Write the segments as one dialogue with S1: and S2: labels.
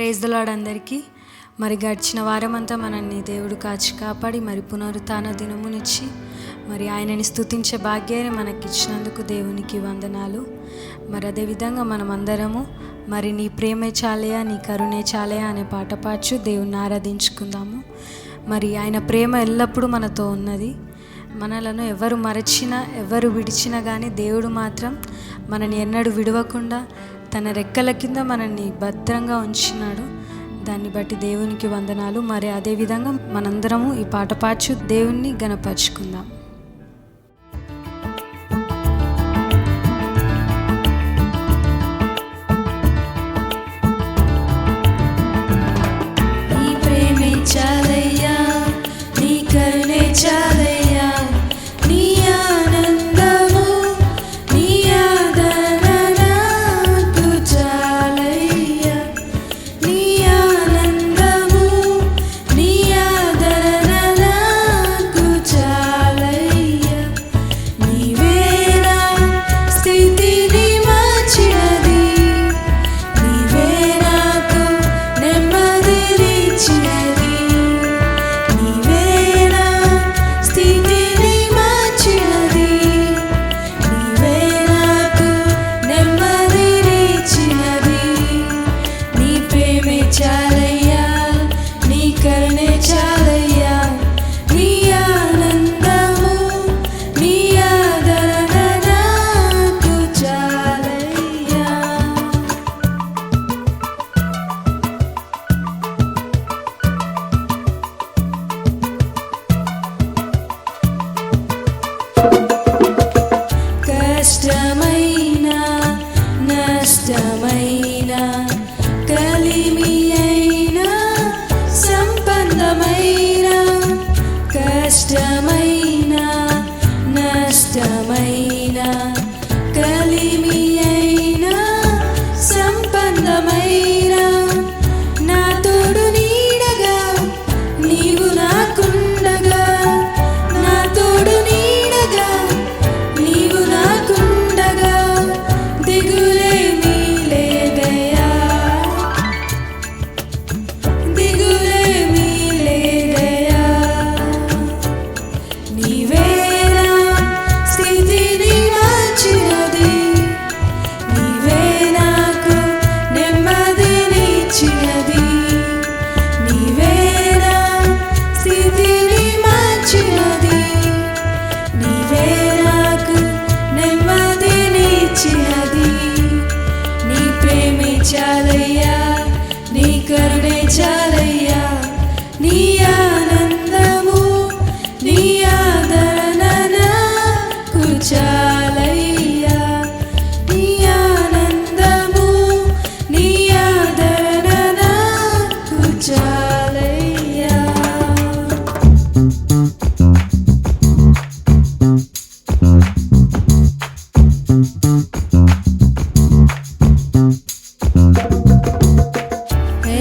S1: Praise the lord అందరికీ. మరి గడిచిన వారమంతా మనల్ని దేవుడు కాచి కాపాడి మరి పునరుత్థాన దినమునిచ్చి మరి ఆయనని స్తుతించే భాగ్యాన్ని మనకిచ్చినందుకు దేవునికి వందనాలు. మరి అదేవిధంగా మనమందరము మరి నీ ప్రేమే చాలయా నీ కరుణే చాలయా అనే పాట పాడుచు దేవుణ్ణి ఆరాధించుకుందాము. మరి ఆయన ప్రేమ ఎల్లప్పుడూ మనతో ఉన్నది. మనలను ఎవరు మరచినా ఎవరు విడిచినా కానీ దేవుడు మాత్రం మనని ఎన్నడూ విడవకుండా తన రెక్కల కింద మనల్ని భద్రంగా ఉంచినాడు. దాన్ని బట్టి దేవునికి వందనాలు. మరి అదేవిధంగా మనందరము ఈ పాట పాడుచు దేవుణ్ణి గణపరుచుకుందాం. నీ ప్రేమే చాలయ్యా నీ కరుణే చాలయ్యా నీ ఆనందము నీ ఆదరణ నాకు చాలయ్యా నీ ఆనందము నీ ఆదరణ నాకు చాలయ్యా నీవేనా స్థితిని మార్చినది నీవే నాకు నెమ్మదినిచ్చినది నీవేనా స్థితిని మార్చినది నీవే నాకు నెమ్మదినిచ్చినది నీ ప్రేమే చాలయ్యా నీ కరుణే చాలయ్యా నీ ఆనందము నీ ఆదరణ నాకు చాలయ్యా. కష్టమైన నష్టమైన కలిమి అయిన సంబంధమైన కష్టమైన నష్టమైన కలిమి అయిన సంబంధమైన నా తోడు నీడగా నీవు నాకుండగా నా తోడు నీడగా నీవు నాకుండగా దిగులేమీ లేదయ్యా దిగులేమీ లేదయ్యా నీవేనా స్థితిని మార్చినది నీవే నాకు నెమ్మదినిచ్చినది నీవేనా స్థితిని మార్చినది నీవే నాకు నెమ్మదినిచ్చినది నీ ప్రేమే చాలయ్యా నీ కరుణే చాలయ్యా నీ ఆనందము నీ ఆదరణ నాకు చాలయ్యా నీ ఆనందము నీ ఆదరణ నాకు చాలయ్యా.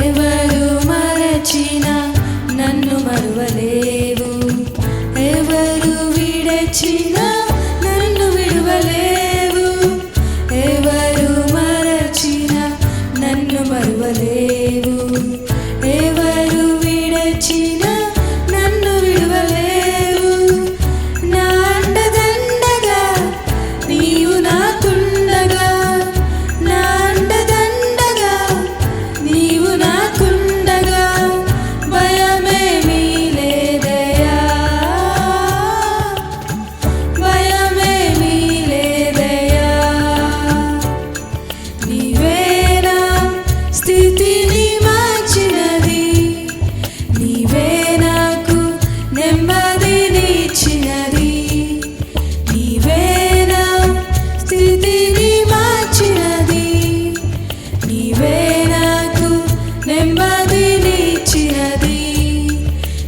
S1: ఎవరు మరచినా నన్ను మరువలేవు ఎవరు విడచినా నన్ను విడువలేవు ఎవరు మరచినా నన్ను మరువలేవు ఎవరు విడచినా నన్ను విడువలేవు నా అండదండగా నీవు నాకుండగా నా అండదండగా నీవు నాకుండగా భయమేమీ లేదయ్యా భయమేమీ లేదయ్యా నీవేనా స్థితిని మార్చినది నీవే నాకు నెమ్మదినిచ్చినది నీవేనా స్థితిని మార్చినది నీవే నాకు నెమ్మదినిచ్చినది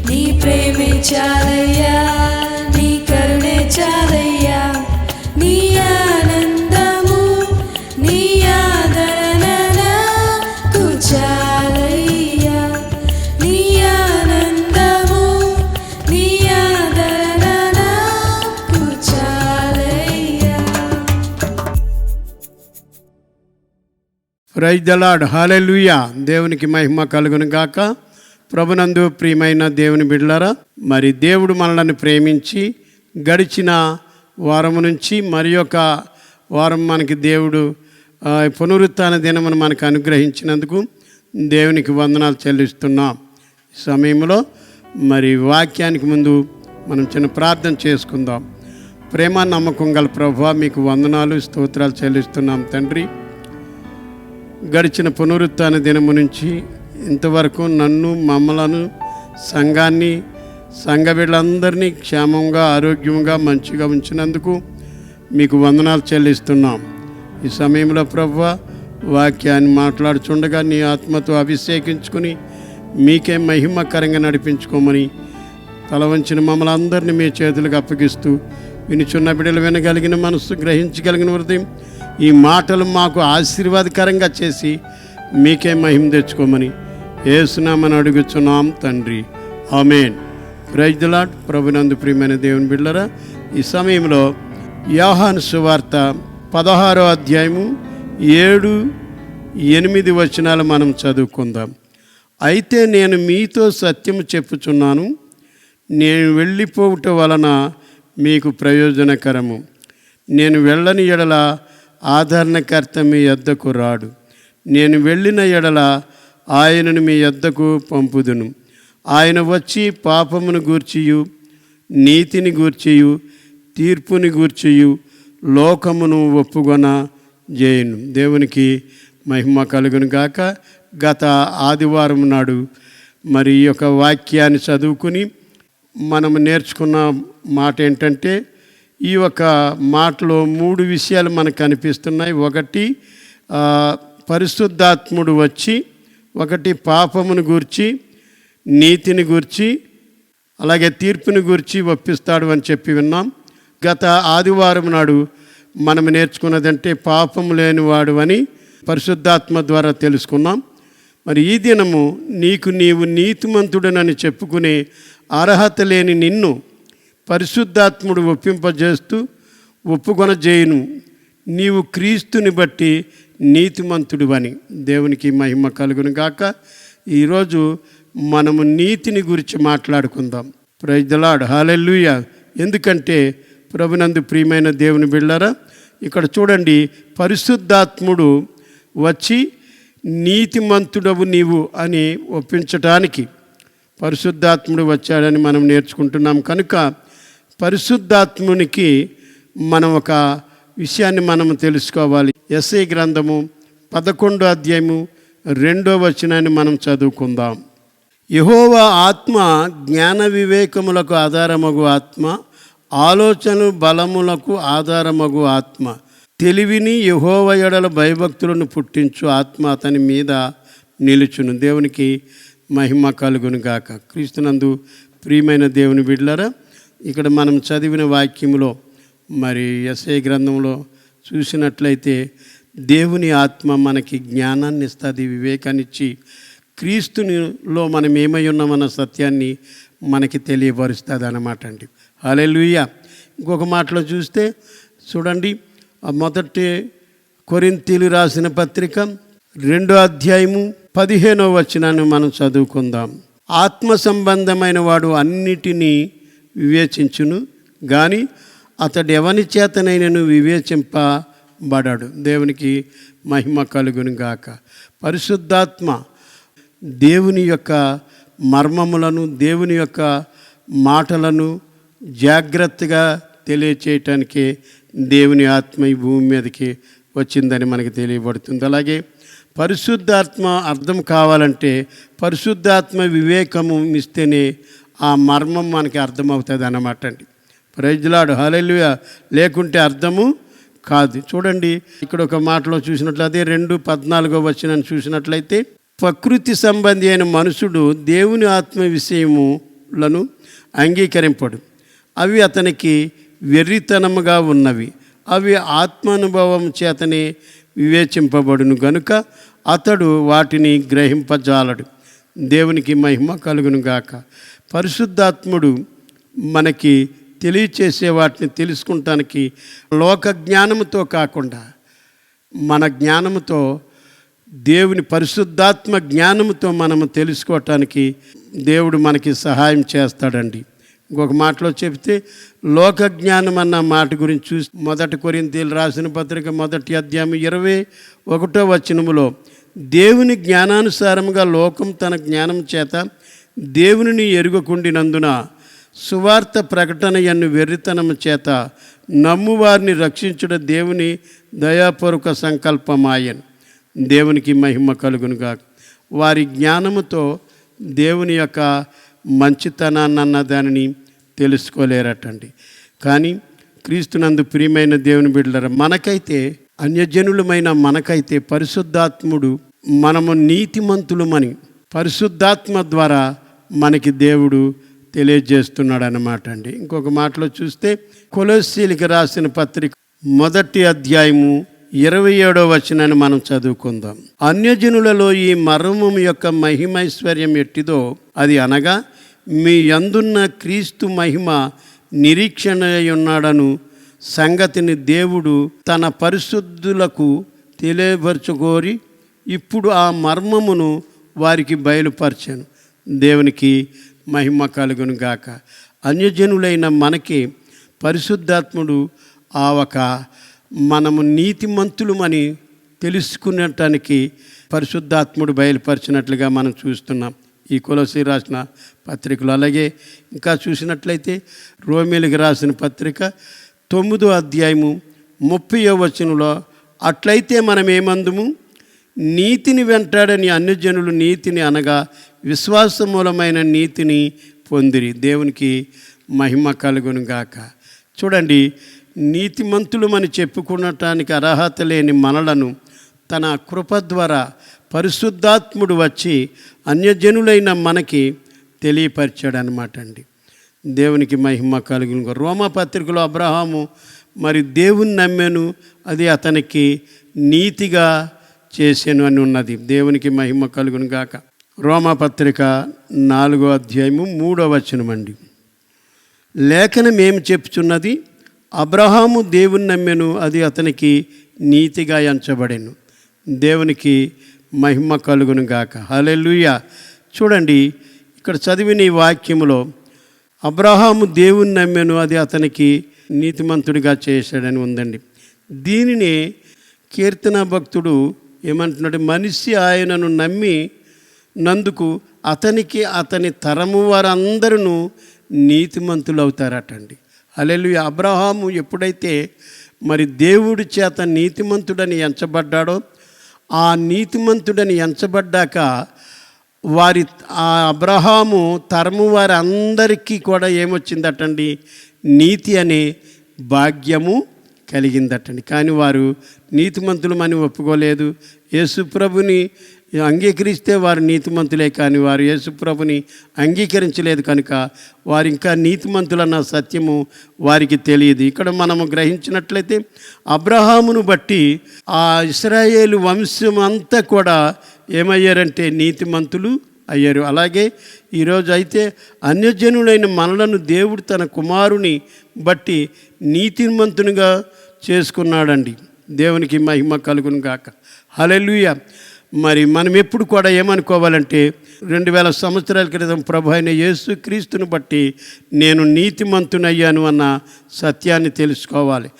S1: నీ ప్రేమే చాలయ్యా నీ కరుణే చాలయ్యా నీ ఆనందము నీ ఆదరణ నాకు చాలయ్యా.
S2: Praise the lord. హల్లెలూయా. దేవునికి మహిమ కలుగును గాక. ప్రభునందు ప్రియమైన దేవుని బిడ్డలారా, మరి దేవుడు మనల్ని ప్రేమించి గడిచిన వారం నుంచి మరి ఒక వారం మనకి దేవుడు పునరుత్థాన దినమును మనకు అనుగ్రహించినందుకు దేవునికి వందనాలు చెల్లిస్తున్నాం. ఈ సమయంలో మరి వాక్యానికి ముందు మనం చిన్న ప్రార్థన చేసుకుందాం. ప్రేమ నమ్మకం గల ప్రభువా, మీకు వందనాలు స్తోత్రాలు చెల్లిస్తున్నాం తండ్రి. గడిచిన పునరుత్థాన దినము నుంచి ఇంతవరకు నన్ను, మమ్మలను, సంఘాన్ని, సంఘ బిడ్డలందరినీ క్షేమంగా, ఆరోగ్యంగా, మంచిగా ఉంచినందుకు మీకు వందనాలు చెల్లిస్తున్నాం. ఈ సమయంలో ప్రభువా, వాక్యాన్ని మాట్లాడుచుండగా నీ ఆత్మతో అభిషేకించుకుని మీకే మహిమకరంగా నడిపించుకోమని తల వంచిన మమ్మల్ని అందరినీ మీ చేతులకు అప్పగిస్తూ వినుచున్న బిడ్డలు వినగలిగిన మనసు, గ్రహించగలిగిన హృదయం, ఈ మాటలు మాకు ఆశీర్వాదకరంగా చేసి మీకే మహిమ తెచ్చుకోమని యేసునామని అడుగుచున్నాం తండ్రి. ఆమేన్. Praise the lord. ప్రభునందు ప్రియమైన దేవుని బిడ్డలారా, ఈ సమయంలో యోహాను సువార్త 16వ అధ్యాయము 7-8 వచనాలు మనం చదువుకుందాం. అయితే నేను మీతో సత్యము చెప్పుచున్నాను, నేను వెళ్ళిపోవుట వలన మీకు ప్రయోజనకరము. నేను వెళ్ళని ఎడల ఆదరణకర్త మీ యొద్దకు రాడు. నేను వెళ్ళిన ఎడల ఆయనను మీ యొద్దకు పంపుదును. ఆయన వచ్చి పాపమును గూర్చియు, నీతిని గూర్చియు, తీర్పుని గూర్చియు లోకమును ఒప్పుకొన చేయును. దేవునికి మహిమ కలుగును గాక. గత ఆదివారం నాడు మరి ఈ యొక్క వాక్యాన్ని చదువుకుని మనం నేర్చుకున్న మాట ఏంటంటే, ఈ యొక్క మాటలో 3 విషయాలు మనకు కనిపిస్తున్నాయి. ఒకటి పరిశుద్ధాత్ముడు వచ్చి, ఒకటి పాపమును గూర్చి, నీతిని గూర్చి, అలాగే తీర్పుని గూర్చి ఒప్పిస్తాడు అని చెప్పి విన్నాం. గత ఆదివారం నాడు మనం నేర్చుకున్నదంటే పాపము లేనివాడు అని పరిశుద్ధాత్మ ద్వారా తెలుసుకున్నాం. మరి ఈ దినము నీవు నీతిమంతుడనని చెప్పుకునే అర్హత లేని నిన్ను పరిశుద్ధాత్ముడు ఒప్పింపజేస్తూ ఒప్పుకొన చేయును. నీవు క్రీస్తుని బట్టి నీతిమంతుడు అని. దేవునికి మహిమ కలుగును గాక. ఈరోజు మనము నీతిని గురించి మాట్లాడుకుందాం. Praise the lord. హల్లెలూయా. ఎందుకంటే ప్రభునందు ప్రియమైన దేవుని బిడ్డలారా, ఇక్కడ చూడండి, పరిశుద్ధాత్ముడు వచ్చి నీతిమంతుడవు నీవు అని ఒప్పించటానికి పరిశుద్ధాత్ముడు వచ్చాడని మనం నేర్చుకుంటున్నాం. కనుక పరిశుద్ధాత్మునికి మనం ఒక విషయాన్ని మనం తెలుసుకోవాలి. యెషయా గ్రంథము 11వ అధ్యాయము 2వ వచనాన్ని మనం చదువుకుందాం. యెహోవా ఆత్మ జ్ఞాన వివేకములకు ఆధారమగు ఆత్మ, ఆలోచన బలములకు ఆధారమగు ఆత్మ, తెలివిని యెహోవా యెడల భయభక్తులను పుట్టించు ఆత్మ అతని మీద నిలుచును. దేవునికి మహిమ కలుగును గాక. క్రీస్తునందు ప్రియమైన దేవుని బిడ్డలారా, ఇక్కడ మనం చదివిన వాక్యములో మరి యెషయా గ్రంథంలో చూసినట్లయితే దేవుని ఆత్మ మనకి జ్ఞానాన్ని ఇస్తుంది, వివేకాన్ని ఇచ్చి క్రీస్తునిలో మనం ఏమై ఉన్నామన్న సత్యాన్ని మనకి తెలియపరుస్తుంది అన్నమాట అండి. హల్లెలూయా. ఇంకొక మాటలో చూస్తే చూడండి, మొదటి కొరింథీలు రాసిన పత్రిక 2వ అధ్యాయము 15వ వచనాన్ని మనం చదువుకుందాం. ఆత్మ సంబంధమైన వాడు అన్నిటినీ వివేచించును, కానీ అతడు ఎవని చేతనైనను వివేచింపబడడు. దేవునికి మహిమ కలుగును గాక. పరిశుద్ధాత్మ దేవుని యొక్క మర్మములను, దేవుని యొక్క మాటలను జాగ్రత్తగా తెలియచేయటానికి దేవుని ఆత్మ ఈ భూమి మీదకి వచ్చిందని మనకి తెలియబడుతుంది. అలాగే పరిశుద్ధాత్మ అర్థం కావాలంటే పరిశుద్ధాత్మ వివేకము ఇస్తేనే ఆ మర్మం మనకి అర్థమవుతుంది అన్నమాట అండి. Praise the lord. హల్లెలూయా. లేకుంటే అర్థము కాదు. చూడండి, ఇక్కడ ఒక మాటలో చూసినట్లయితే 2:14 వచనాన్ని చూసినట్లయితే, ప్రకృతి సంబంధి అయిన మనుషుడు దేవుని ఆత్మ విషయములను అంగీకరింపడు, అవి అతనికి వెర్రితనముగా ఉన్నవి, అవి ఆత్మానుభవం చేతనే వివేచింపబడును గనుక అతడు వాటిని గ్రహింపజాలడు. దేవునికి మహిమ కలుగును గాక. పరిశుద్ధాత్ముడు మనకి తెలియచేసే వాటిని తెలుసుకుంటానికి లోక జ్ఞానముతో కాకుండా మన జ్ఞానముతో దేవుని పరిశుద్ధాత్మ జ్ఞానముతో మనము తెలుసుకోవటానికి దేవుడు మనకి సహాయం చేస్తాడండి. ఇంకొక మాటలో చెప్తే లోక జ్ఞానం అన్న మాట గురించి చూసి 1 కొరింథీయులు రాసిన పత్రిక 1వ అధ్యాయం 21వ వచనములో దేవుని జ్ఞానానుసారముగా లోకం తన జ్ఞానం చేత దేవునిని ఎరుగకుండినందున సువార్త ప్రకటన ఎన్ను వెర్రితనము చేత నమ్మువారిని రక్షించుట దేవుని దయాపూర్వక సంకల్పమాయను. దేవునికి మహిమ కలుగునుగా. వారి జ్ఞానముతో దేవుని యొక్క మంచితనాన్ని అన్న దానిని తెలుసుకోలేరటండి. కానీ క్రీస్తునందు ప్రియమైన దేవుని బిడ్డలారా, మనకైతే అన్యజనులమైన మనకైతే పరిశుద్ధాత్ముడు మనము నీతిమంతులమని పరిశుద్ధాత్మ ద్వారా మనకి దేవుడు తెలియజేస్తున్నాడు అన్నమాట అండి. ఇంకొక మాటలో చూస్తే కొలొస్సీయులకు రాసిన పత్రిక 1వ అధ్యాయము 27వ వచనాన్ని మనం చదువుకుందాం. అన్యజనులలో ఈ మర్మము యొక్క మహిమైశ్వర్యం ఎట్టిదో అది అనగా మీ యందున్న క్రీస్తు మహిమ నిరీక్షణ ఉన్నాడను సంగతిని దేవుడు తన పరిశుద్ధులకు తెలియపరచుకోరి ఇప్పుడు ఆ మర్మమును వారికి బయలుపరచాను. దేవునికి మహిమ కలుగును గాక. అన్యజనులైన మనకి పరిశుద్ధాత్ముడు మనము నీతిమంతులమని తెలుసుకునటానికి పరిశుద్ధాత్ముడు బయలుపరిచినట్లుగా మనం చూస్తున్నాం ఈ కొలొస్సీ రాసిన పత్రికలో. అలాగే ఇంకా చూసినట్లయితే రోమీయులకు రాసిన పత్రిక 9వ అధ్యాయము 30వ వచనంలో అట్లయితే మనం ఏమందుము, నీతిని వెంటాడని అన్యజనులు నీతిని అనగా విశ్వాసమూలమైన నీతిని పొందిరి. దేవునికి మహిమ కలుగును గాక. చూడండి, నీతిమంతులమని చెప్పుకునటానికి అర్హత లేని మనలను తన కృప ద్వారా పరిశుద్ధాత్ముడు వచ్చి అన్యజనులైన మనకి తెలియపరిచాడు అన్నమాట అండి. దేవునికి మహిమ కలుగును. రోమా పత్రికలో అబ్రహాము మరి దేవుని నమ్మాను, అది అతనికి నీతిగా చేసాను అని ఉన్నది. దేవునికి మహిమ కలుగును గాక. రోమా పత్రిక 4వ అధ్యాయము 3వ వచనం అండి. లేఖనం ఏమి చెప్పుచున్నది, అబ్రహాము దేవుని నమ్మెను, అది అతనికి నీతిగా ఎంచబడెను. దేవునికి మహిమ కలుగును గాక. హల్లెలూయా. చూడండి, ఇక్కడ చదివిన ఈ వాక్యములో అబ్రహాము దేవుని నమ్మెను, అది అతనికి నీతిమంతుడిగా చేశాడని ఉందండి. దీనిని కీర్తన భక్తుడు ఏమంటున్నాడు, మనిషి ఆయనను నమ్మి నందుకు అతనికి అతని తరము వారందరూ నీతిమంతులు అవుతారటండి. హల్లెలూయా. అబ్రహాము ఎప్పుడైతే మరి దేవుడి చేత నీతిమంతుడని ఎంచబడ్డాడో, ఆ నీతిమంతుడని ఎంచబడ్డాక ఆ అబ్రహాము తరము వారి అందరికీ కూడా ఏమొచ్చిందటండి, నీతి అనే భాగ్యము కలిగిందటండి. కానీ వారు నీతిమంతులమని ఒప్పుకోలేదు. యేసుప్రభుని అంగీకరిస్తే వారు నీతిమంతులే, కానీ వారు యేసుప్రభుని అంగీకరించలేదు కనుక వారు ఇంకా నీతిమంతులన్న సత్యము వారికి తెలియదు. ఇక్కడ మనము గ్రహించినట్లయితే అబ్రహామును బట్టి ఆ ఇశ్రాయేలు వంశం అంతా కూడా ఏమయ్యారంటే నీతిమంతులు అయ్యారు. అలాగే ఈరోజు అయితే అన్యజనులైన మనలను దేవుడు తన కుమారుని బట్టి నీతిమంతునిగా చేసుకున్నాడండి. దేవునికి మహిమ కలుగును గాక. హల్లెలూయా. మరి మనం ఎప్పుడు కూడా ఏమనుకోవాలంటే 2000 సంవత్సరాల క్రితం ప్రభు అయిన యేసు క్రీస్తుని బట్టి నేను నీతిమంతునయ్యాను అన్న సత్యాన్ని తెలుసుకోవాలి.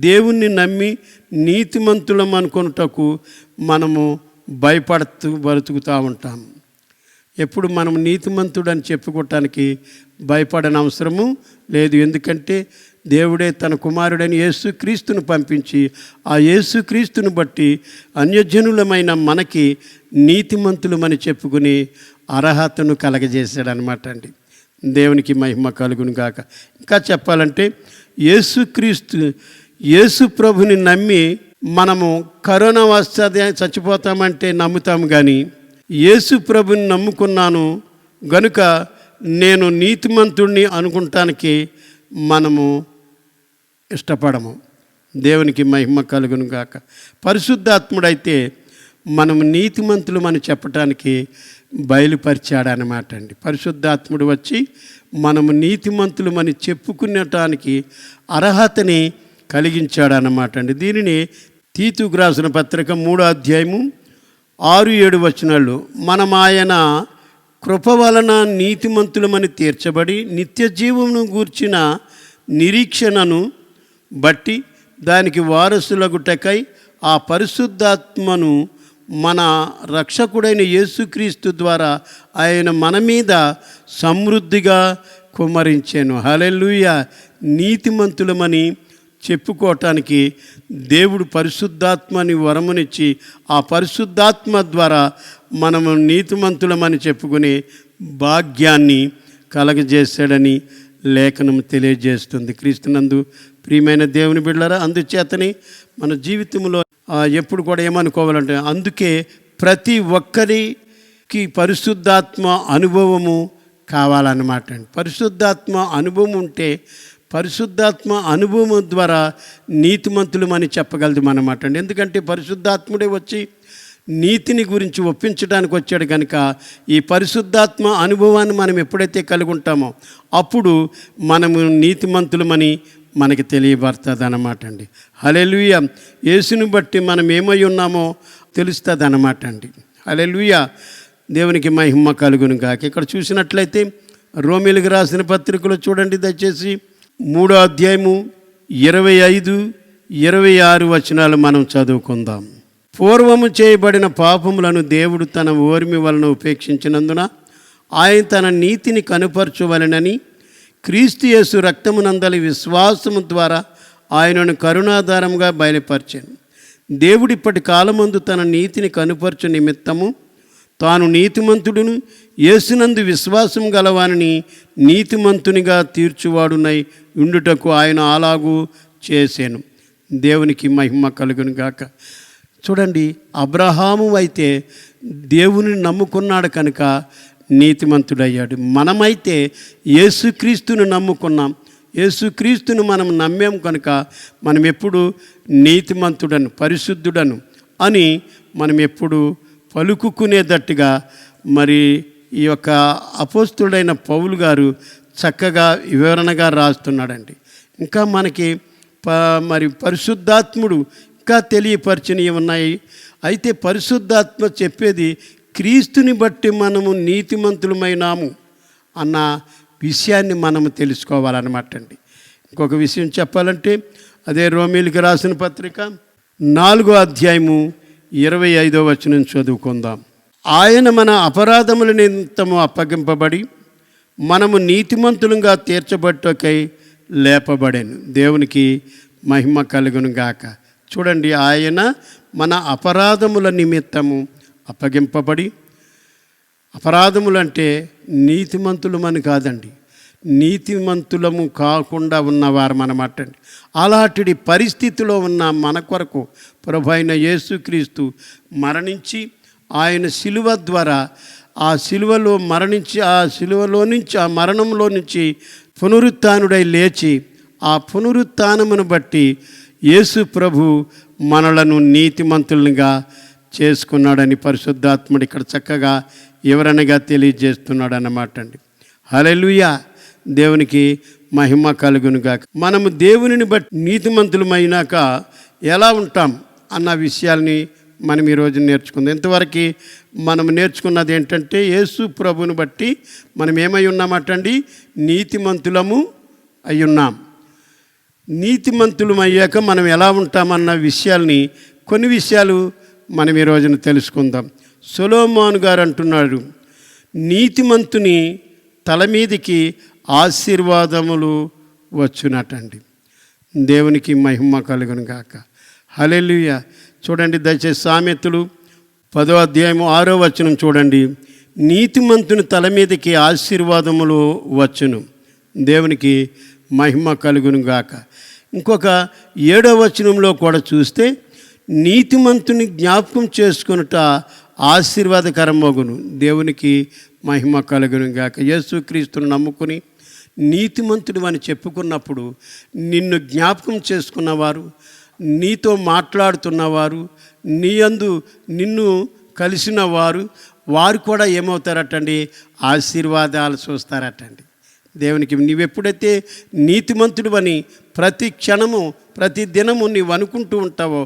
S2: దేవుణ్ణి నమ్మి నీతిమంతులం అనుకున్నటకు మనము భయపడుతూ బ్రతుకుతూ ఉంటాం. ఎప్పుడు మనం నీతిమంతుడని చెప్పుకోవటానికి భయపడని అవసరము లేదు. ఎందుకంటే దేవుడే తన కుమారుడైన యేసుక్రీస్తును పంపించి ఆ యేసుక్రీస్తును బట్టి అన్యజనులమైన మనకి నీతిమంతులమని చెప్పుకుని అర్హతను కలగజేశాడనమాట అండి. దేవునికి మహిమ కలుగును గాక. ఇంకా చెప్పాలంటే యేసు ప్రభుని నమ్మి మనము కరోనా వస్తే చచ్చిపోతామంటే నమ్ముతాము, కానీ యేసు ప్రభుని నమ్ముకున్నాను గనుక నేను నీతిమంతుడిని అనుకుంటానికి మనము ఇష్టపడము. దేవునికి మహిమ కలుగును గాక. పరిశుద్ధాత్ముడైతే మనము నీతిమంతులమని చెప్పటానికి బయలుపరిచాడనమాట అండి. పరిశుద్ధాత్ముడు వచ్చి మనము నీతిమంతులమని చెప్పుకునేటానికి అర్హతని కలిగించాడనమాట అండి. దీనిని తీతుకు రాసిన పత్రిక 3వ అధ్యాయము 6-7 వచనాలు, మనం ఆయన కృప వలన నీతిమంతులమని తీర్చబడి నిత్య జీవమును గూర్చిన నిరీక్షణను బట్టి దానికి వారసులగుటకై ఆ పరిశుద్ధాత్మను మన రక్షకుడైన యేసుక్రీస్తు ద్వారా ఆయన మన మీద సమృద్ధిగా కుమ్మరించాను. హల్లెలూయా. నీతిమంతులమని చెప్పుకోవటానికి దేవుడు పరిశుద్ధాత్మని వరమునిచ్చి ఆ పరిశుద్ధాత్మ ద్వారా మనము నీతిమంతులమని చెప్పుకునే భాగ్యాన్ని కలగజేశాడని లేఖనం తెలియజేస్తుంది. క్రీస్తునందు ప్రియమైన దేవుని బిడ్డలారా, అందుచేతని మన జీవితంలో ఎప్పుడు కూడా ఏమనుకోవాలంటే, అందుకే ప్రతి ఒక్కరికి పరిశుద్ధాత్మ అనుభవము కావాలన్నమాట అండి. పరిశుద్ధాత్మ అనుభవం ఉంటే పరిశుద్ధాత్మ అనుభవం ద్వారా నీతిమంతులమని చెప్పగలదు అన్నమాట అండి. ఎందుకంటే పరిశుద్ధాత్ముడే వచ్చి నీతిని గురించి ఒప్పించడానికి వచ్చాడు కనుక ఈ పరిశుద్ధాత్మ అనుభవాన్ని మనం ఎప్పుడైతే కలిగి ఉంటామో అప్పుడు మనము నీతిమంతులమని మనకి తెలియబడుతుంది అన్నమాట అండి. హల్లెలూయా. యేసుని బట్టి మనం ఏమై ఉన్నామో తెలుస్తుంది అన్నమాట అండి. హల్లెలూయా. దేవునికి మహిమ కలుగును గాక. ఇక్కడ చూసినట్లయితే రోమీయులకు రాసిన పత్రికలో చూడండి దయచేసి 3వ అధ్యాయము 25-26 వచనాలు మనం చదువుకుందాం. పూర్వము చేయబడిన పాపములను దేవుడు తన ఓర్మి వలన ఉపేక్షించినందున ఆయన తన నీతిని కనుపరచువలెనని క్రీస్తు యేసు రక్తమునందలి విశ్వాసము ద్వారా ఆయనను కరుణాధారంగా బయలుపరిచాను. దేవుడు ఇప్పటి కాలమందు తన నీతిని కనుపరచు నిమిత్తము తాను నీతిమంతుడును యేసునందు విశ్వాసం గలవానిని నీతిమంతునిగా తీర్చువాడునై ఉండుటకు ఆయన అలాగూ చేశాను. దేవునికి మహిమ కలుగును గాక. చూడండి, అబ్రహాము అయితే దేవుని నమ్ముకున్నాడు కనుక నీతిమంతుడయ్యాడు. మనమైతే యేసుక్రీస్తును నమ్ముకున్నాం. యేసుక్రీస్తును మనం నమ్మాం కనుక మనం ఎప్పుడు నీతిమంతుడను పరిశుద్ధుడను అని మనం ఎప్పుడు పలుకుకునేటట్టుగా మరి ఈ యొక్క అపోస్తుడైన పౌలు గారు చక్కగా వివరణగా రాస్తున్నాడండి. ఇంకా మనకి మరి పరిశుద్ధాత్ముడు ఇంకా తెలియపరిచినవి ఉన్నాయి. అయితే పరిశుద్ధాత్మ చెప్పేది క్రీస్తుని బట్టి మనము నీతిమంతులమైనాము అన్న విషయాన్ని మనము తెలుసుకోవాలన్నమాట అండి. ఇంకొక విషయం చెప్పాలంటే అదే రోమీయులకు రాసిన పత్రిక 4వ అధ్యాయము 25వ వచనం చదువుకుందాం. ఆయన మన అపరాధముల నిమిత్తము అప్పగింపబడి మనము నీతిమంతులుగా తీర్చబట్టుకై లేపబడాను. దేవునికి మహిమ కలుగును గాక. చూడండి, ఆయన మన అపరాధముల నిమిత్తము అప్పగింపబడి, అపరాధములంటే నీతిమంతులమని కాదండి, నీతిమంతులము కాకుండా ఉన్నవారు అన్నమాట అండి. అలాంటి పరిస్థితిలో ఉన్న మన కొరకు ప్రభువైన యేసుక్రీస్తు మరణించి ఆయన శిలువ ద్వారా ఆ శిలువలో మరణించి ఆ శిలువలో నుంచి ఆ మరణంలో నుంచి పునరుత్థానుడై లేచి ఆ పునరుత్థానమును బట్టి యేసు ప్రభు మనలను నీతిమంతులుగా చేసుకున్నాడని పరిశుద్ధాత్ముడు ఇక్కడ చక్కగా వివరణగా తెలియజేస్తున్నాడు అన్నమాట అండి. హల్లెలూయా. దేవునికి మహిమ కలుగునుగాక. మనము దేవునిని బట్టి నీతిమంతులమైనాక ఎలా ఉంటాం అన్న విషయాల్ని మనం ఈరోజు నేర్చుకుందాం. ఇంతవరకు మనం నేర్చుకున్నది ఏంటంటే యేసు ప్రభుని బట్టి మనం ఏమై ఉన్నామటండి, నీతిమంతులము అయ్యున్నాం. నీతిమంతులం అయ్యాక మనం ఎలా ఉంటామన్న విషయాల్ని కొన్ని విషయాలు మనం ఈ రోజున తెలుసుకుందాం. సొలొమోను గారు అంటున్నాడు, నీతిమంతుని తల మీదికి ఆశీర్వాదములు వచ్చునటండి. దేవునికి మహిమ కలుగును గాక. హల్లెలూయా. చూడండి దయచేసి సామెతలు 10వ అధ్యాయము 6వ వచనం చూడండి. నీతిమంతుని తల మీదకి ఆశీర్వాదములు వచ్చును. దేవునికి మహిమ కలుగును గాక. ఇంకొక 7వ వచనంలో కూడా చూస్తే నీతిమంతుని జ్ఞాపకం చేసుకొనుట ఆశీర్వాదకరమగును. దేవునికి మహిమ కలుగును గాక. యేసుక్రీస్తును నమ్ముకుని నీతిమంతుడు అని చెప్పుకున్నప్పుడు నిన్ను జ్ఞాపకం చేసుకున్నవారు, నీతో మాట్లాడుతున్నవారు, నీ యందు నిన్ను కలిసిన వారు కూడా ఏమవుతారటండి, ఆశీర్వాదాలు చూస్తారటండి. దేవునికి నీవెప్పుడైతే నీతిమంతుడు అని ప్రతి క్షణము ప్రతి దినము నీవు అనుకుంటూ ఉంటావో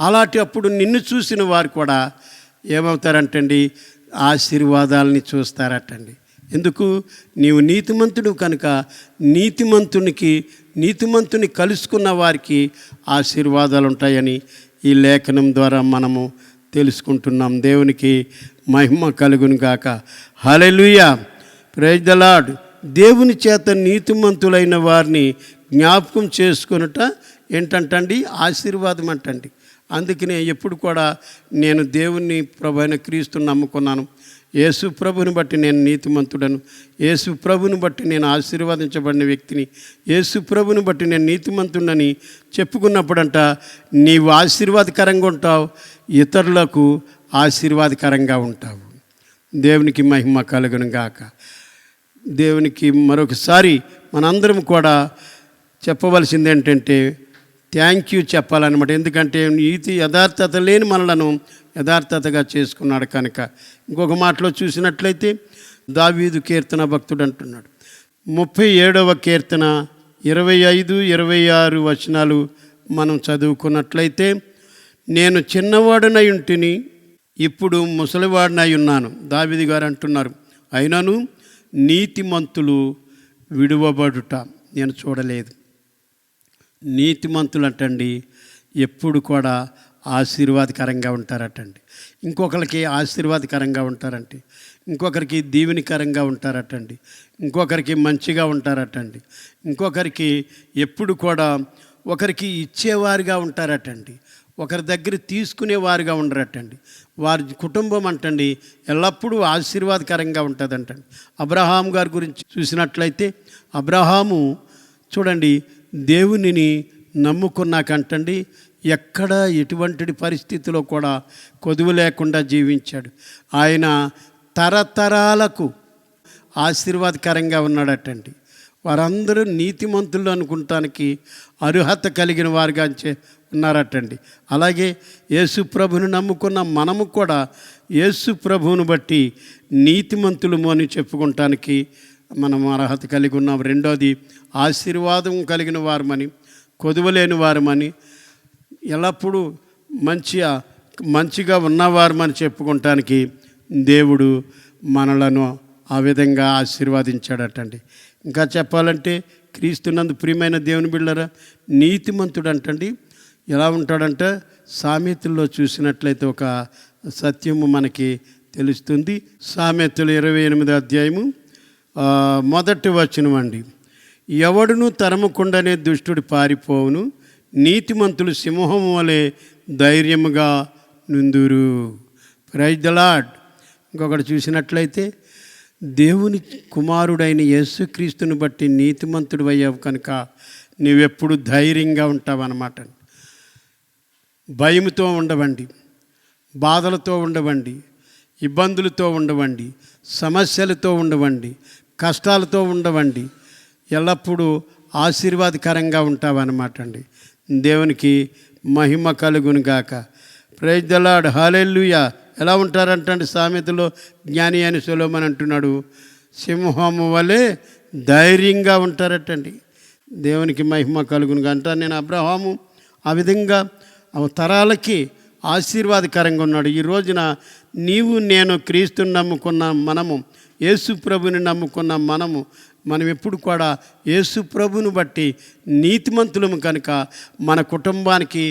S2: అలాంటి అప్పుడు నిన్ను చూసిన వారు కూడా ఏమవుతారంటండి? ఆశీర్వాదాలని చూస్తారటండి. ఎందుకు? నీవు నీతిమంతుడు కనుక నీతిమంతుని కలుసుకున్న వారికి ఆశీర్వాదాలు ఉంటాయని ఈ లేఖనం ద్వారా మనము తెలుసుకుంటున్నాం. దేవునికి మహిమ కలుగును గాక. హల్లెలూయా, ప్రైజ్ ద లార్డ్. దేవుని చేత నీతిమంతులైన వారిని జ్ఞాపకం చేసుకొనుట ఏంటంటండి? ఆశీర్వాదం అంటండి. అందుకనే ఎప్పుడు కూడా నేను దేవుని ప్రభు అయిన క్రీస్తుని నమ్ముకున్నాను, యేసు ప్రభుని బట్టి నేను నీతిమంతుడను, యేసు ప్రభుని బట్టి నేను ఆశీర్వదించబడిన వ్యక్తిని, యేసు ప్రభుని బట్టి నేను నీతిమంతుడని చెప్పుకున్నప్పుడంట నీవు ఆశీర్వాదకరంగా ఉంటావు, ఇతరులకు ఆశీర్వాదకరంగా ఉంటావు. దేవునికి మహిమ కలుగును గాక. దేవునికి మరొకసారి మనందరం కూడా చెప్పవలసింది ఏంటంటే థ్యాంక్ యూ చెప్పాలన్నమాట. ఎందుకంటే నీతి యథార్థత లేని మనలను యథార్థతగా చేసుకున్నాడు కనుక. ఇంకొక మాటలో చూసినట్లయితే దావీదు కీర్తన భక్తుడు అంటున్నాడు, 37వ కీర్తన 25, 26 వచనాలు మనం చదువుకున్నట్లయితే, నేను చిన్నవాడినై ఉంటిని, ఇప్పుడు ముసలివాడినై ఉన్నాను. దావీదు గారు అంటున్నారు, అయినను నీతిమంతులు విడువబడుట నేను చూడలేదు. నీతిమంతులు అంటండి ఎప్పుడు కూడా ఆశీర్వాదకరంగా ఉంటారటండి. ఇంకొకరికి ఆశీర్వాదకరంగా ఉంటారండి, ఇంకొకరికి దీవెనికరంగా ఉంటారటండి, ఇంకొకరికి మంచిగా ఉంటారటండి, ఇంకొకరికి ఎప్పుడు కూడా ఒకరికి ఇచ్చేవారుగా ఉంటారటండి, ఒకరి దగ్గర తీసుకునేవారుగా ఉండరటండి. వారి కుటుంబం అంటండి ఎల్లప్పుడూ ఆశీర్వాదకరంగా ఉంటుందంటండి. అబ్రహాం గారి గురించి చూసినట్లయితే, అబ్రహాము చూడండి దేవునిని నమ్ముకున్నాకంటండి ఎక్కడ ఎటువంటి పరిస్థితిలో కూడా కొదువు లేకుండా జీవించాడు. ఆయన తరతరాలకు ఆశీర్వాదకరంగా ఉన్నాడటండి. వారందరూ నీతిమంతులు అనుకుంటానికి అర్హత కలిగిన వారుగా ఉన్నారటండి. అలాగే యేసు ప్రభువును నమ్ముకున్న మనము కూడా యేసు ప్రభువును బట్టి నీతిమంతులము అని చెప్పుకుంటానికి మనం అర్హత కలిగి ఉన్నాం. రెండోది ఆశీర్వాదం కలిగిన వారమని, కొదువలేని వారమని, ఎల్లప్పుడూ మంచిగా ఉన్నవారమని చెప్పుకుంటానికి దేవుడు మనలను ఆ విధంగా ఆశీర్వదించాడటండి. ఇంకా చెప్పాలంటే క్రీస్తునందు ప్రియమైన దేవుని బిడ్డలారా, నీతిమంతుడు అంటండి ఎలా ఉంటాడంట, సామెతల్లో చూసినట్లయితే ఒక సత్యము మనకి తెలుస్తుంది. సామెతలు 28వ అధ్యాయము 1వ వచనం అండి, ఎవడును తరమకుండానే దుష్టుడు పారిపోవును, నీతిమంతులు సింహము వలె ధైర్యముగా నుందురు. Praise the lord. ఇంకొకటి చూసినట్లయితే దేవుని కుమారుడైన యేసుక్రీస్తుని బట్టి నీతిమంతుడు అయ్యావు కనుక నీవెప్పుడు ధైర్యంగా ఉంటావన్నమాట. భయముతో ఉండవండి, బాధలతో ఉండవండి, ఇబ్బందులతో ఉండవండి, సమస్యలతో ఉండవండి, కష్టాలతో ఉండవండి, ఎల్లప్పుడూ ఆశీర్వాదకరంగా ఉంటావన్నమాట అండి. దేవునికి మహిమ కలుగును గాక. Praise the lord. హల్లెలూయా. ఎలా ఉంటారంటే సామెతలో జ్ఞాని అని సొలొమోను అంటున్నాడు, సింహము వలె ధైర్యంగా ఉంటారటండి. దేవునికి మహిమ కలుగును గాక. నేను అబ్రహాము ఆ విధంగా తరాలకి ఆశీర్వాదకరంగా ఉన్నాడు. ఈ రోజున నీవు నేను క్రీస్తుని నమ్ముకున్న మనము, యేసు ప్రభుని నమ్ముకున్న మనం ఎప్పుడు కూడా యేసు ప్రభుని బట్టి నీతిమంతులము కనుక మన కుటుంబానికి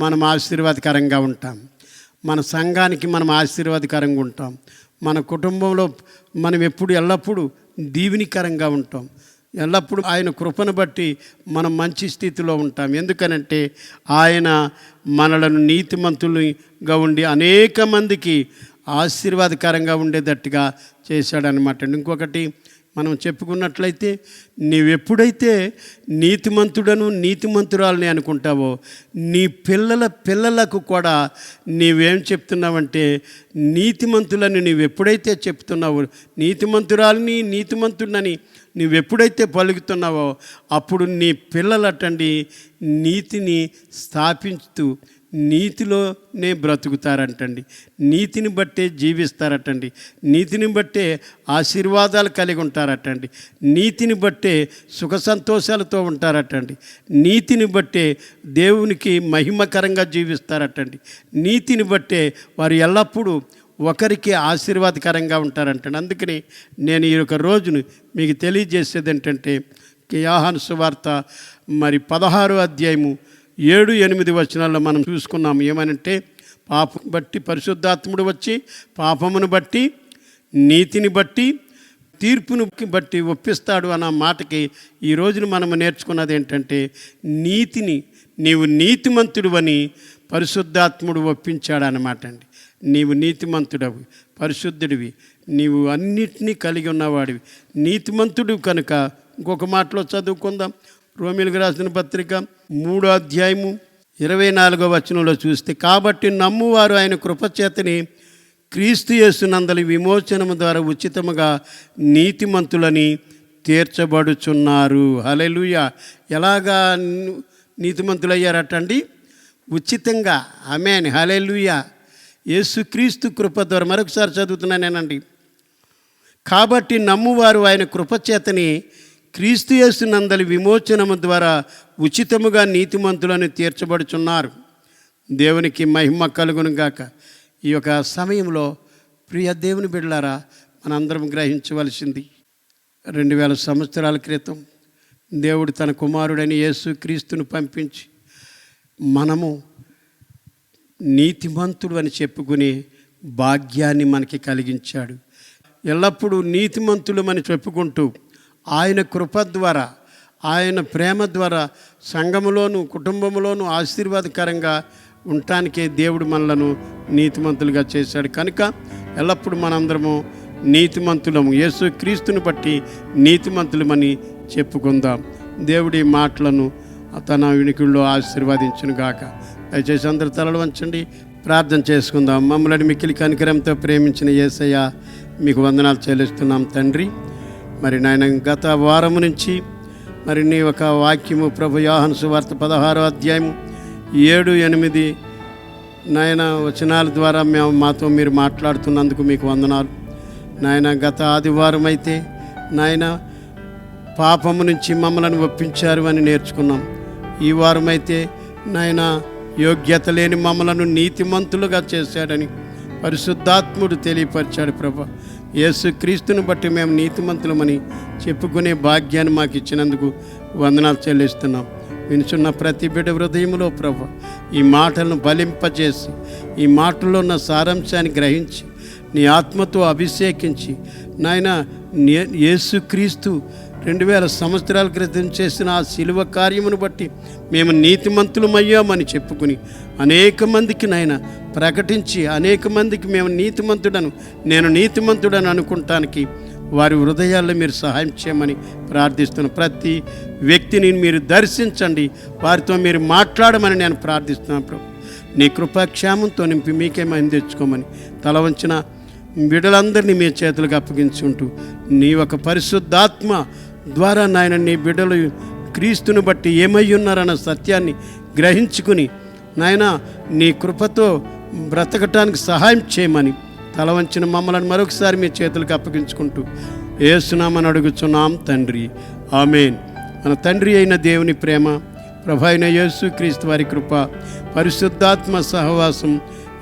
S2: మనం ఆశీర్వాదకరంగా ఉంటాం, మన సంఘానికి మనం ఆశీర్వాదకరంగా ఉంటాం, మన కుటుంబంలో మనం ఎల్లప్పుడూ దీవెనికరంగా ఉంటాం, ఎల్లప్పుడూ ఆయన కృపను బట్టి మనం మంచి స్థితిలో ఉంటాం. ఎందుకనంటే ఆయన మనలను నీతిమంతులుగా ఉండి అనేక మందికి ఆశీర్వాదకరంగా ఉండేటట్టుగా చేశాడనమాట. ఇంకొకటి మనం చెప్పుకున్నట్లయితే, నీవెప్పుడైతే నీతిమంతురాలని అనుకుంటావో నీ పిల్లలకు కూడా నీవేం చెప్తున్నావంటే నీతిమంతులని నీవెప్పుడైతే చెప్తున్నావో, నీతిమంతుడిని నువ్వెప్పుడైతే పలుకుతున్నావో అప్పుడు నీ పిల్లలటండి నీతిని స్థాపిస్తూ నీతిలోనే బ్రతుకుతారంటండి, నీతిని బట్టే జీవిస్తారటండి, నీతిని బట్టే ఆశీర్వాదాలు కలిగి ఉంటారటండి, నీతిని బట్టే సుఖ సంతోషాలతో ఉంటారటండి, నీతిని బట్టే దేవునికి మహిమకరంగా జీవిస్తారటండి, నీతిని బట్టే వారు ఎల్లప్పుడూ ఒకరికి ఆశీర్వాదకరంగా ఉంటారంటండి. అందుకని నేను ఈ యొక్క రోజును మీకు తెలియజేసేది ఏంటంటే, యోహాను సువార్త మరి 16వ అధ్యాయము 7-8 వచనాల్లో మనం చూసుకున్నాము. ఏమనంటే, పాపం బట్టి పరిశుద్ధాత్ముడు వచ్చి పాపమును బట్టి నీతిని బట్టి తీర్పును బట్టి ఒప్పిస్తాడు అన్న మాటకి ఈ రోజున మనం నేర్చుకున్నది ఏంటంటే, నీతిని నీవు నీతిమంతుడు అని పరిశుద్ధాత్ముడు ఒప్పించాడు అన్నమాట అండి. నీవు నీతిమంతుడవి, పరిశుద్ధుడివి, నీవు అన్నిటినీ కలిగి ఉన్నవాడివి, నీతిమంతుడు కనుక. ఇంకొక మాటలో చదువుకుందాం. రోమీయులకు రాసిన పత్రిక 3వ అధ్యాయము 24వ వచనంలో చూస్తే, కాబట్టి నమ్మువారు ఆయన కృపచేతని క్రీస్తు యేసునందలి విమోచనము ద్వారా ఉచితముగా నీతిమంతులని తీర్చబడుచున్నారు. హల్లెలూయా. ఎలాగా నీతిమంతులయ్యారటండి? ఉచితంగా. ఆమేన్. హల్లెలూయా. యేసుక్రీస్తు కృప ద్వారా. మరొకసారి చదువుతున్నానేనండి. కాబట్టి నమ్మువారు ఆయన కృపచేతని క్రీస్తు యేసునందలి విమోచనము ద్వారా ఉచితముగా నీతిమంతులను తీర్చబడుచున్నారు. దేవునికి మహిమ కలుగును గాక. ఈ యొక్క సమయంలో ప్రియ దేవుని బిడ్డలారా, మనందరం గ్రహించవలసింది, 2000 సంవత్సరాల క్రితం దేవుడు తన కుమారుడైన యేసుక్రీస్తును పంపించి మనము నీతిమంతుడు అని చెప్పుకునే భాగ్యాన్ని మనకి కలిగించాడు. ఎల్లప్పుడూ నీతిమంతులమని చెప్పుకుంటూ ఆయన కృప ద్వారా, ఆయన ప్రేమ ద్వారా సంఘములోను కుటుంబంలోను ఆశీర్వాదకరంగా ఉండటానికే దేవుడు మనలను నీతిమంతులుగా చేశాడు. కనుక ఎల్లప్పుడూ మనందరము నీతిమంతులము, యేసుక్రీస్తుని బట్టి నీతిమంతులమని చెప్పుకుందాం. దేవుడి మాటలను తన వినికిడిలో ఆశీర్వదించును గాక. దయచేసి అందరు తలలు వంచండి, ప్రార్థన చేసుకుందాం. మమ్మల్ని మిక్కిలి కనికరంతో ప్రేమించిన యేసయ్య, మీకు వందనాలు చెల్లిస్తున్నాం తండ్రి. మరి నాయన, గత వారము నుంచి మరి నీ ఒక వాక్యము ప్రభు యోహాను సువార్త 16వ అధ్యాయము 7-8 నాయన వచనాల ద్వారా మాతో మీరు మాట్లాడుతున్నందుకు మీకు వందనాలు నాయన. గత ఆదివారం అయితే నాయన పాపము నుంచి మమ్మల్ని ఒప్పించారు అని నేర్చుకున్నాం. ఈ వారం అయితే నాయన యోగ్యత లేని మమ్మలను నీతిమంతులుగా చేశాడని పరిశుద్ధాత్ముడు తెలియపరిచాడు. ప్రభు యేసుక్రీస్తుని బట్టి మేము నీతిమంతులమని చెప్పుకునే భాగ్యాన్ని మాకు ఇచ్చినందుకు వందనాలు చెల్లిస్తున్నాం. వినుచున్న ప్రతి బిడ్డ హృదయంలో ప్రభు ఈ మాటలను బలింపజేసి, ఈ మాటల్లో ఉన్న సారాంశాన్ని గ్రహించి, నీ ఆత్మతో అభిషేకించి నాయన యేసుక్రీస్తు 2000 సంవత్సరాల క్రితం చేసిన ఆ శిలువ కార్యమును బట్టి మేము నీతిమంతులమయ్యామని చెప్పుకుని అనేక మందికి నాయన ప్రకటించి, అనేక మందికి మేము నేను నీతిమంతుడని అనుకుంటానికి వారి హృదయాల్లో మీరు సహాయం చేయమని ప్రార్థిస్తున్నాను. ప్రతి వ్యక్తిని మీరు దర్శించండి, వారితో మీరు మాట్లాడమని నేను ప్రార్థిస్తున్నాను. ప్రభు నీ కృపాక్షేమంతో నింపి మీకే మహిమ తెచ్చుకోమని తల వంచిన బిడ్డలందరినీ మీ చేతులకు అప్పగించుకుంటూ, నీ ఒక పరిశుద్ధాత్మ ద్వారా నాయన నీ బిడ్డలు క్రీస్తుని బట్టి ఏమై ఉన్నారన్న సత్యాన్ని గ్రహించుకుని నాయన నీ కృపతో బ్రతకటానికి సహాయం చేయమని తల వంచిన మమ్మల్ని మరొకసారి మీ చేతులకు అప్పగించుకుంటూ యేసునామని అడుగుచున్నాం తండ్రి. ఆమేన్. మన తండ్రి అయిన దేవుని ప్రేమ, ప్రభు అయిన యేసుక్రీస్తు వారి కృప, పరిశుద్ధాత్మ సహవాసం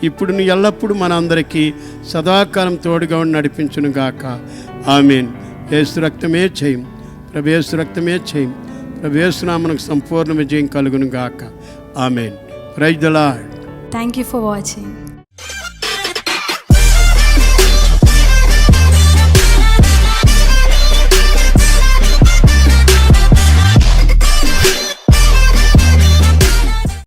S2: ఇప్పుడు ఎల్లప్పుడూ మనందరికీ సదాకాలం తోడుగా ఉండి నడిపించును గాక. ఆమేన్. యేసు రక్తమే చేయం, ప్రభు యేసు రక్తమే చేయం, ప్రభు యేసునామనకు సంపూర్ణ విజయం కలుగును గాక. Amen. Praise the lord.
S1: Thank you for watching.